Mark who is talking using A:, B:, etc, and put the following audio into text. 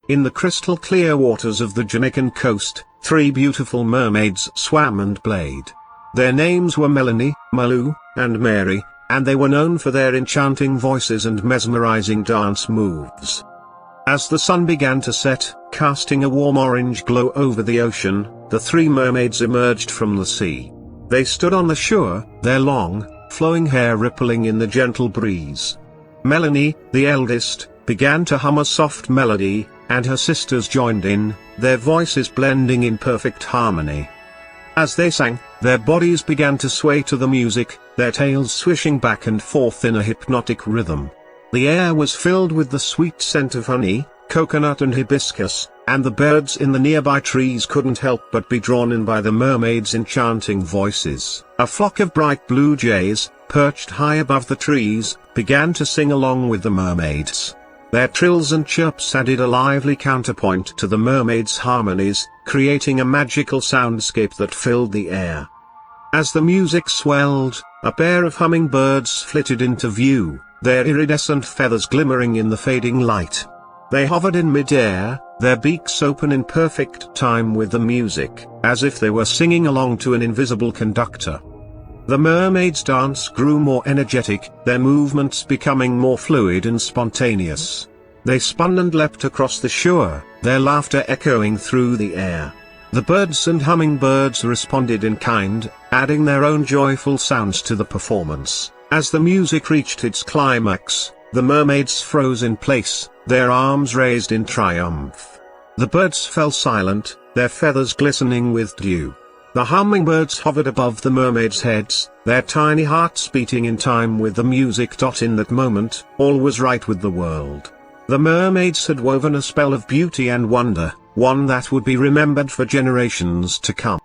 A: In the crystal clear waters of the Jamaican coast, 3 beautiful mermaids swam and played. Their names were Melanie, Malu, and Mary, and they were known for their enchanting voices and mesmerizing dance moves. As the sun began to set, casting a warm orange glow over the ocean, the 3 mermaids emerged from the sea. They stood on the shore, their long, flowing hair rippling in the gentle breeze. Melanie, the eldest, began to hum a soft melody, and her sisters joined in, their voices blending in perfect harmony. As they sang, their bodies began to sway to the music, their tails swishing back and forth in a hypnotic rhythm. The air was filled with the sweet scent of honey, coconut and hibiscus, and the birds in the nearby trees couldn't help but be drawn in by the mermaids' enchanting voices. A flock of bright blue jays, perched high above the trees, began to sing along with the mermaids. Their trills and chirps added a lively counterpoint to the mermaids' harmonies, creating a magical soundscape that filled the air. As the music swelled, a pair of hummingbirds flitted into view, their iridescent feathers glimmering in the fading light. They hovered in mid-air, their beaks open in perfect time with the music, as if they were singing along to an invisible conductor. The mermaids' dance grew more energetic, their movements becoming more fluid and spontaneous. They spun and leapt across the shore, their laughter echoing through the air. The birds and hummingbirds responded in kind, adding their own joyful sounds to the performance. As the music reached its climax, the mermaids froze in place, their arms raised in triumph. The birds fell silent, their feathers glistening with dew. The hummingbirds hovered above the mermaids' heads, their tiny hearts beating in time with the music. In that moment, all was right with the world. The mermaids had woven a spell of beauty and wonder, one that would be remembered for generations to come.